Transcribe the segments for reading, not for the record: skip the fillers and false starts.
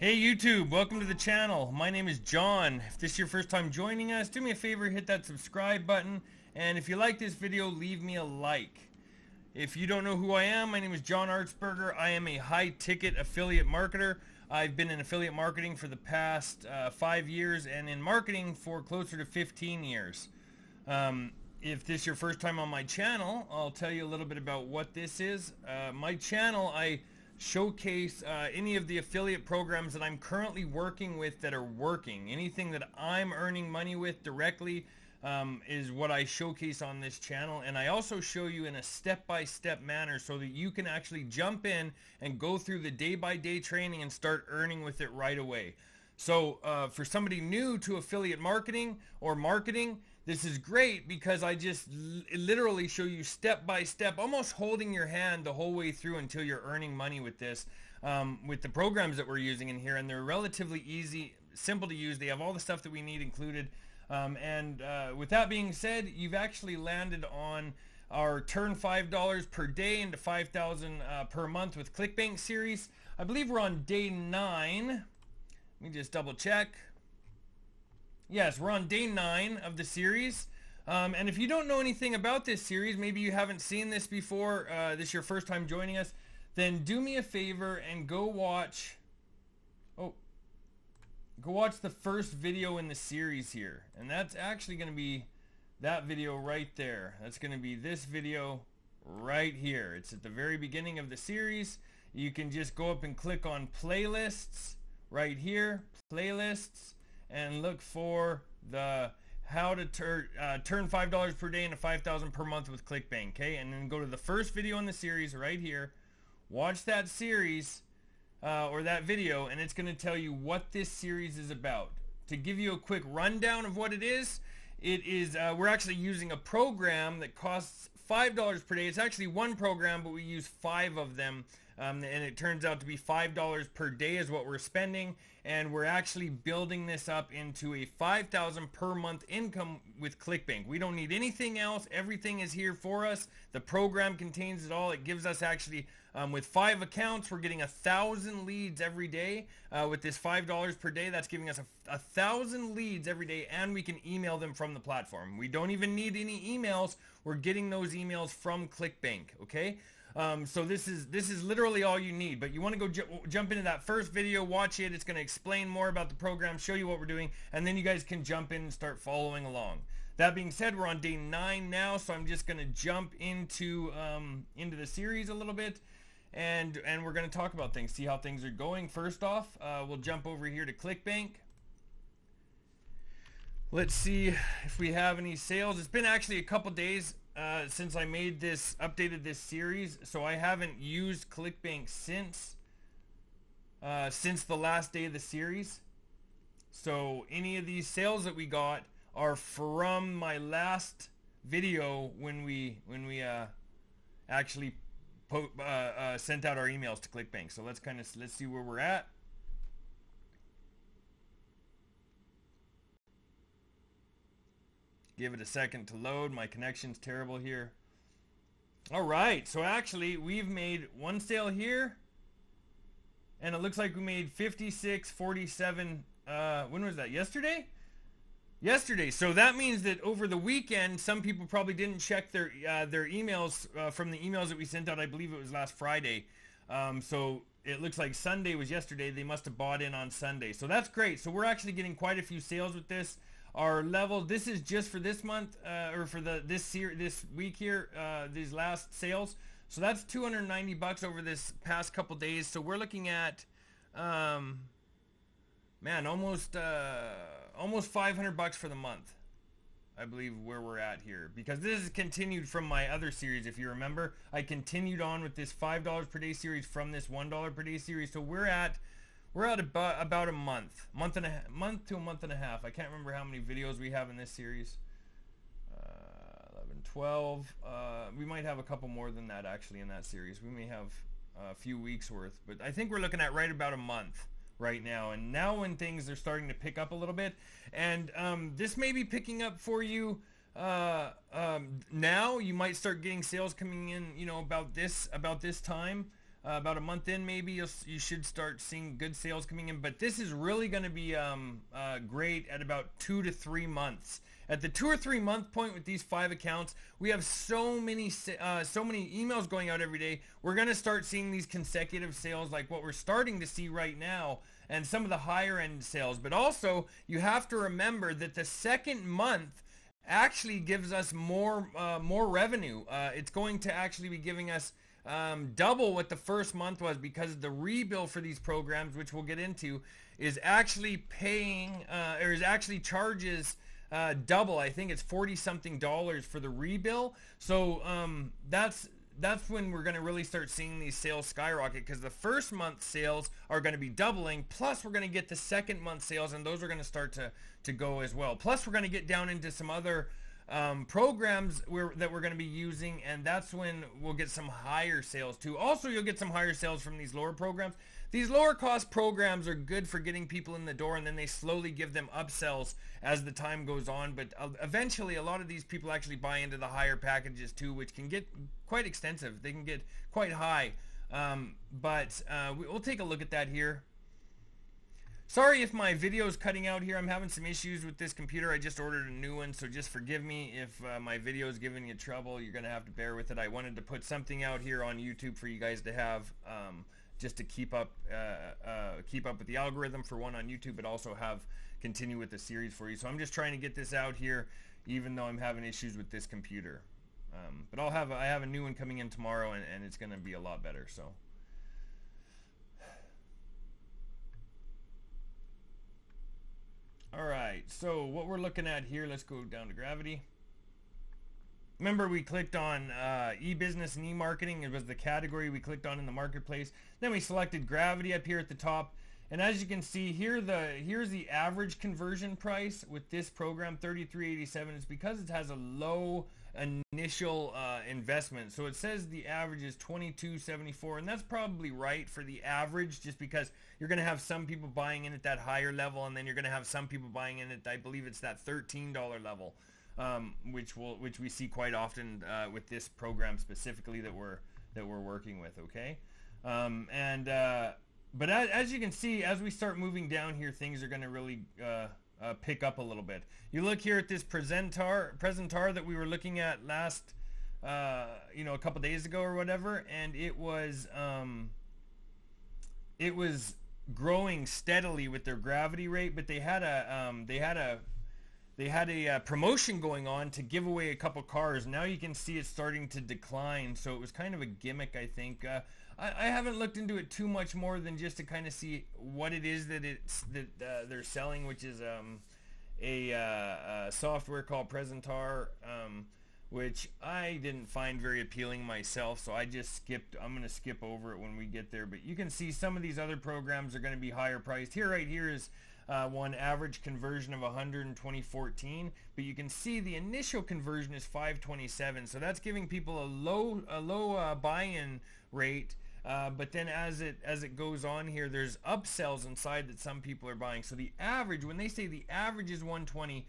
Hey YouTube, welcome to the channel. My name is John. If this is your first time joining us, do me a favor, hit that subscribe button, and if you like this video, leave me a like. If you don't know who I am, my name is John Artsberger. I am a high-ticket affiliate marketer. I've been in affiliate marketing for the past 5 years and in marketing for closer to 15 years. If this is your first time on my channel, I'll tell you a little bit about what this is. My channel, I showcase any of the affiliate programs that I'm currently working with that are working. Anything that I'm earning money with directly is what I showcase on this channel, and I also show you in a step-by-step manner so that you can actually jump in and go through the day-by-day training and start earning with it right away. So for somebody new to affiliate marketing or marketing, this is great because I just literally show you step by step, almost holding your hand the whole way through until you're earning money with this, with the programs that we're using in here. And they're relatively easy, simple to use. They have all the stuff that we need included. With that being said, you've actually landed on our turn $5 per day into $5,000 per month with Clickbank series. I believe we're on day 9. Let me just double check. Yes, we're on day 9 of the series. And if you don't know anything about this series, maybe you haven't seen this before, this is your first time joining us, then do me a favor and go watch the first video in the series here. And that's actually going to be that video right there. That's going to be this video right here. It's at the very beginning of the series. You can just go up and click on playlists right here, playlists, and look for the how to turn $5 per day into $5,000 per month with Clickbank, okay? And then go to the first video in the series right here, watch that series or that video, and it's going to tell you what this series is about. To give you a quick rundown of what it is we're actually using a program that costs $5 per day. It's actually one program, but we use 5 of them. And it turns out to be $5 per day is what we're spending, and we're actually building this up into a $5,000 per month income with Clickbank. We don't need anything else. Everything is here for us. The program contains it all. It gives us actually, with 5 accounts, we're getting 1,000 leads every day. With this $5 per day, that's giving us 1,000 leads every day, and we can email them from the platform. We don't even need any emails. We're getting those emails from Clickbank, okay? So this is literally all you need, but you want to go jump into that first video, watch it. It's going to explain more about the program, show you what we're doing, and then you guys can jump in and start following along. That being said, we're on day 9 now, so I'm just going to jump into the series a little bit, and we're going to talk about things, see how things are going. First off, we'll jump over here to Clickbank. Let's see if we have any sales. It's been actually a couple days since I updated this series, so I haven't used Clickbank since the last day of the series. So any of these sales that we got are from my last video when we actually sent out our emails to Clickbank. So let's see where we're at. Give it a second to load. My connection's terrible here. All right, so actually we've made one sale here, and it looks like we made 56.47. When was that? Yesterday? Yesterday. So that means that over the weekend, some people probably didn't check their emails from the emails that we sent out. I believe it was last Friday. So it looks like Sunday was yesterday. They must have bought in on Sunday. So that's great. So we're actually getting quite a few sales with this. Our level, this is just for this month, or for this week here, these last sales. So that's $290 over this past couple days. So we're looking at, man, almost $500 for the month, I believe, where we're at here. Because this is continued from my other series, if you remember. I continued on with this $5 per day series from this $1 per day series. So we're at about a month to a month and a half. I can't remember how many videos we have in this series. 11, 12. We might have a couple more than that actually in that series. We may have a few weeks worth, but I think we're looking at right about a month right now. And now when things are starting to pick up a little bit, and this may be picking up for you now. You might start getting sales coming in, about this time. about a month in, maybe you should start seeing good sales coming in. But this is really going to be great at about 2 to 3 months. At the 2 or 3 month point with these 5 accounts, we have so many emails going out every day. We're going to start seeing these consecutive sales like what we're starting to see right now, and some of the higher end sales. But also, you have to remember that the second month actually gives us more revenue. It's going to actually be giving us double what the first month was, because the rebill for these programs, which we'll get into, is actually paying or is actually charges double. I think it's $40 something for the rebill. So that's when we're going to really start seeing these sales skyrocket, because the first month sales are going to be doubling, plus we're going to get the second month sales, and those are going to start to go as well. Plus we're going to get down into some other programs that we're going to be using, and that's when we'll get some higher sales too. Also, you'll get some higher sales from these lower programs. These lower cost programs are good for getting people in the door, and then they slowly give them upsells as the time goes on. But eventually, a lot of these people actually buy into the higher packages too, which can get quite extensive. They can get quite high. But we'll take a look at that here. Sorry if my video is cutting out here. I'm having some issues with this computer. I just ordered a new one, so just forgive me if my video is giving you trouble. You're going to have to bear with it. I wanted to put something out here on YouTube for you guys to have, just to keep up with the algorithm, for one, on YouTube, but also continue with the series for you. So I'm just trying to get this out here, even though I'm having issues with this computer. But I have a new one coming in tomorrow, and it's going to be a lot better. So. All right, so what we're looking at here, let's go down to Gravity. Remember, we clicked on e-business and e-marketing. It was the category we clicked on in the marketplace. Then we selected Gravity up here at the top. And as you can see here, here's the average conversion price with this program, $33.87. It's because it has a low initial investment. So it says the average is $22.74, and that's probably right for the average, just because you're going to have some people buying in at that higher level, and then you're going to have some people buying in at, I believe it's that $13 level, which we see quite often with this program specifically that we're working with. Okay, but as you can see, as we start moving down here, things are going to really pick up a little bit. You look here at this presentar that we were looking at last, a couple days ago or whatever, and it was growing steadily with their Gravity rate, but they had a promotion going on to give away a couple cars. Now you can see it's starting to decline, so it was kind of a gimmick, I think. I haven't looked into it too much more than just to kind of see what it is that they're selling, which is a software called Presentar, which I didn't find very appealing myself, so I'm going to skip over it when we get there. But you can see some of these other programs are going to be higher priced. Right here is one average conversion of 120.14, but you can see the initial conversion is 527, so that's giving people a low buy-in rate. But then as it goes on here, there's upsells inside that some people are buying. So the average, when they say the average is 120,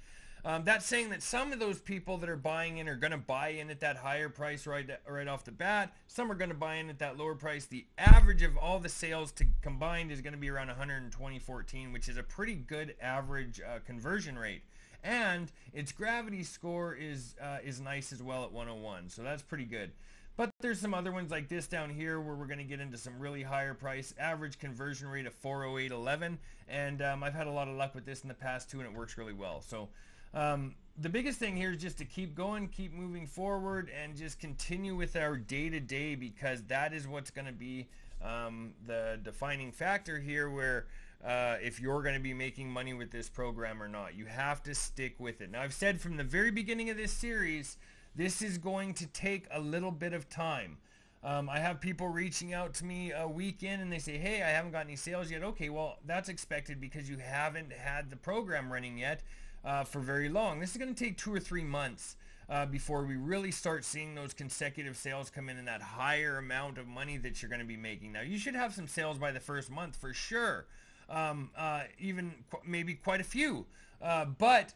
that's saying that some of those people that are buying in are going to buy in at that higher price right off the bat. Some are going to buy in at that lower price. The average of all the sales combined is going to be around 120.14, which is a pretty good average conversion rate. And its Gravity score is nice as well at 101, so that's pretty good. But there's some other ones like this down here where we're going to get into some really higher price, average conversion rate of 408.11, and I've had a lot of luck with this in the past too, and it works really well. So the biggest thing here is just to keep going, keep moving forward, and just continue with our day-to-day, because that is what's going to be the defining factor here, where if you're going to be making money with this program or not. You have to stick with it. Now, I've said from the very beginning of this series, this is going to take a little bit of time. I have people reaching out to me a week in, and they say, hey, I haven't got any sales yet. Okay, well, that's expected because you haven't had the program running yet for very long. This is going to take 2 or 3 months before we really start seeing those consecutive sales come in and that higher amount of money that you're going to be making. Now, you should have some sales by the first month for sure, even maybe quite a few. But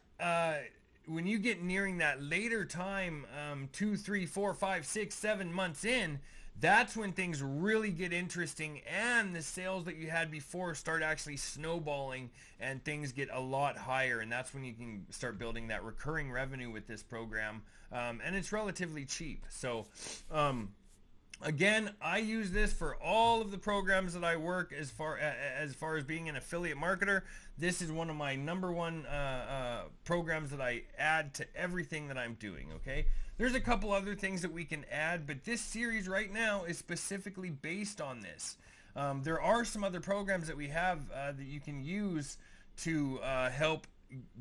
when you get nearing that later time, 2, 3, 4, 5, 6, 7 months in, that's when things really get interesting, and the sales that you had before start actually snowballing and things get a lot higher, and that's when you can start building that recurring revenue with this program, and it's relatively cheap. So again, I use this for all of the programs that I work as far as being an affiliate marketer. This is one of my number one programs that I add to everything that I'm doing, okay? There's a couple other things that we can add, but this series right now is specifically based on this. There are some other programs that we have that you can use to help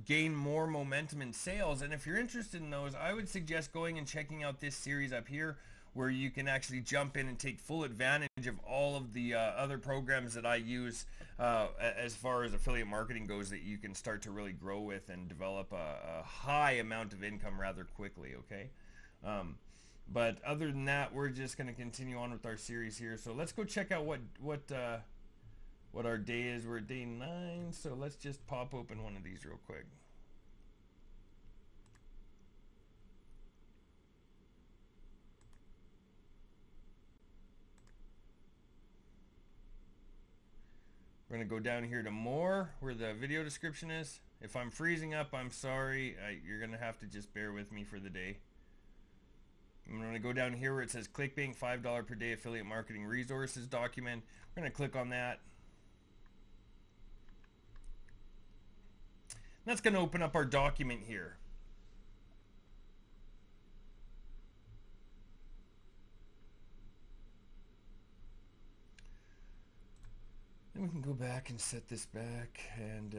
gain more momentum in sales, and if you're interested in those, I would suggest going and checking out this series up here, where you can actually jump in and take full advantage of all of the other programs that I use as far as affiliate marketing goes, that you can start to really grow with and develop a high amount of income rather quickly, okay? But other than that, we're just going to continue on with our series here. So let's go check out what our day is. We're at day 9, so let's just pop open one of these real quick. We're going to go down here to more, where the video description is. If I'm freezing up, I'm sorry. You're going to have to just bear with me for the day. I'm going to go down here where it says Clickbank $5 per day affiliate marketing resources document. We're going to click on that. That's going to open up our document here. Then we can go back and set this back, and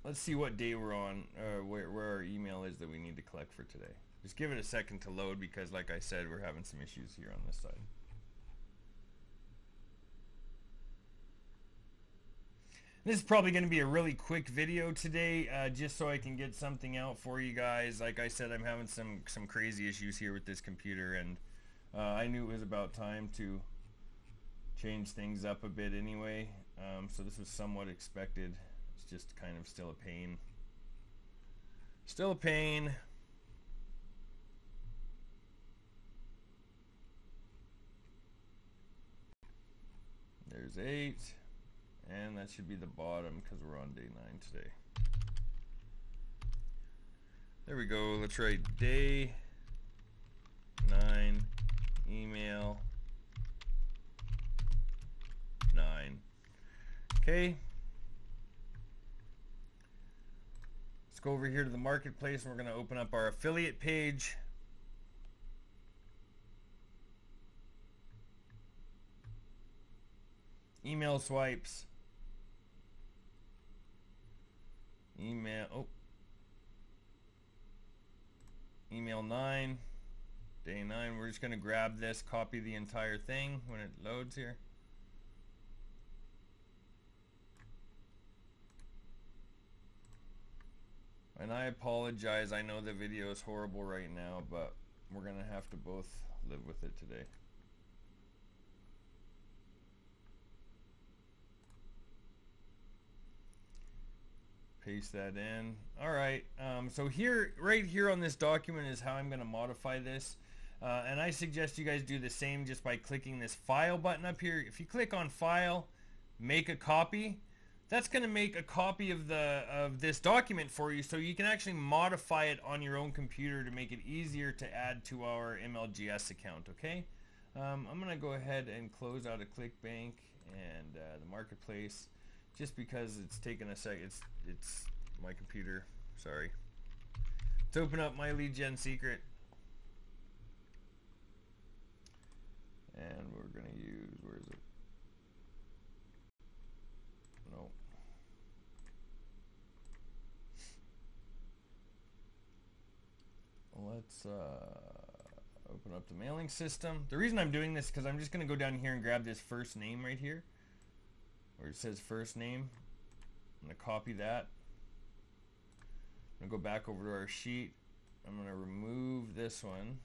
let's see what day we're on, where our email is that we need to collect for today. Just give it a second to load, because like I said, we're having some issues here on this side. This is probably going to be a really quick video today, just so I can get something out for you guys. Like I said, I'm having some crazy issues here with this computer, and I knew it was about time to change things up a bit anyway, so this was somewhat expected. It's just kind of still a pain. Still a pain. There's 8, and that should be the bottom because we're on day 9 today. There we go. Let's write day 9 email 9. Okay. Let's go over here to the marketplace, and we're going to open up our affiliate page. Email swipes. Email 9. Day 9. We're just going to grab this, copy the entire thing when it loads here. And I apologize, I know the video is horrible right now, but we're going to have to both live with it today. Paste that in. Alright, so here, right here on this document is how I'm going to modify this. And I suggest you guys do the same just by clicking this file button up here. If you click on file, make a copy, that's going to make a copy of this document for you, so you can actually modify it on your own computer to make it easier to add to our MLGS account, okay? I'm going to go ahead and close out of Clickbank and the marketplace, just because it's taken a sec. It's my computer, sorry. Let's open up my lead gen secret, and we're going to use, where is it? No. Let's open up the mailing system. The reason I'm doing this is because I'm just going to go down here and grab this first name right here, where it says first name. I'm going to copy that. I'm going to go back over to our sheet. I'm going to remove this one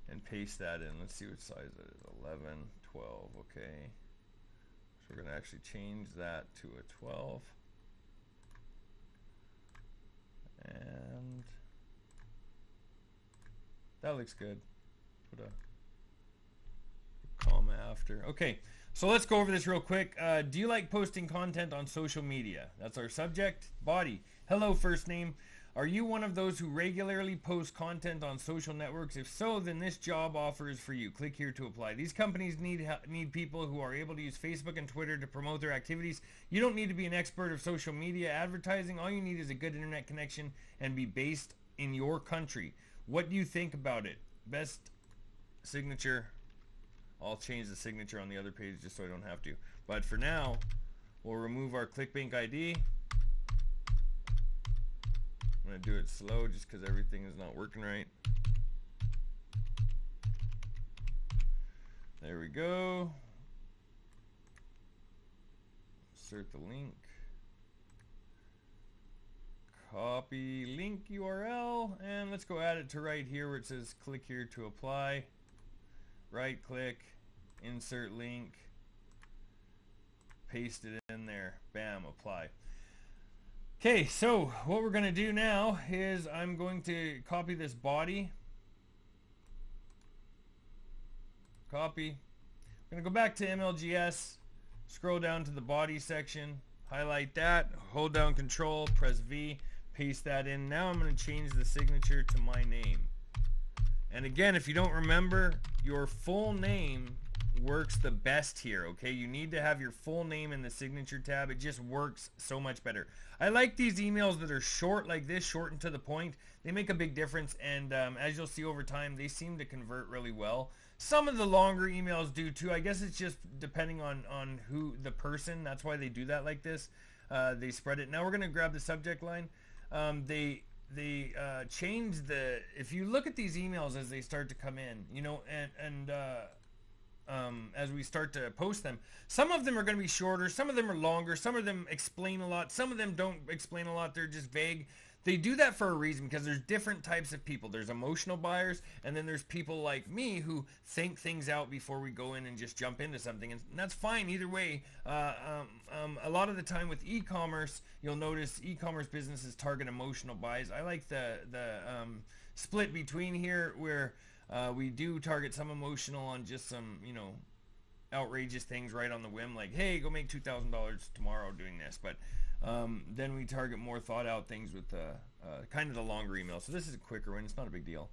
and paste that in. Let's see what size that is. 11, 12, okay. So we're going to actually change that to a 12. And That looks good. Put a comma after. Okay, so let's go over this real quick. Do you like posting content on social media? That's our subject. Body. Hello, first name. Are you one of those who regularly post content on social networks? If so, then this job offer is for you. Click here to apply. These companies need people who are able to use Facebook and Twitter to promote their activities. You don't need to be an expert of social media advertising. All you need is a good internet connection and be based in your country. What do you think about it? Best signature. I'll change the signature on the other page just so I don't have to. But for now, we'll remove our Clickbank ID. I'm going to do it slow just because everything is not working right. There we go. Insert the link. Copy link URL. And let's go add it to right here where it says click here to apply. Right click. Insert link. Paste it in there. Bam, apply. Okay, so what we're going to do now is I'm going to copy this body. Copy. I'm going to go back to MLGS, scroll down to the body section, highlight that, hold down Control, press V, paste that in. Now I'm going to change the signature to my name. And again, if you don't remember, your full name works the best here, okay? You need to have your full name in the signature tab. It just works so much better. I like these emails that are short like this, short and to the point. They make a big difference, and as you'll see over time, they seem to convert really well. Some of the longer emails do too. I guess it's just depending on who the person. That's why they do that like this. They spread it. Now we're going to grab the subject line. They change the, if you look at these emails as they start to come in, you know, as we start to post them, some of them are going to be shorter, some of them are longer, some of them explain a lot, some of them don't explain a lot, they're just vague. They do that for a reason because there's different types of people. There's emotional buyers, and then there's people like me who think things out before we go in and just jump into something, and that's fine either way. A lot of the time with e-commerce, you'll notice e-commerce businesses target emotional buys. I like the split between here where we do target some emotional on just some, you know, outrageous things right on the whim, like, hey, go make $2,000 tomorrow doing this. But then we target more thought out things with kind of the longer email. So this is a quicker one. It's not a big deal.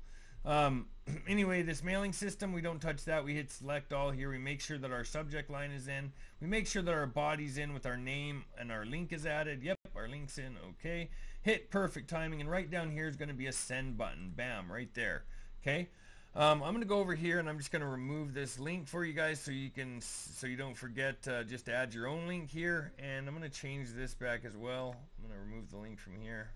Anyway, this mailing system, we don't touch that. We hit select all here. We make sure that our subject line is in. We make sure that our body's in with our name and our link is added. Yep, our link's in. Okay. Hit perfect timing, and right down here is going to be a send button. Bam, right there. Okay. I'm going to go over here and I'm just going to remove this link for you guys so you don't forget just to add your own link here, and I'm going to change this back as well. I'm going to remove the link from here.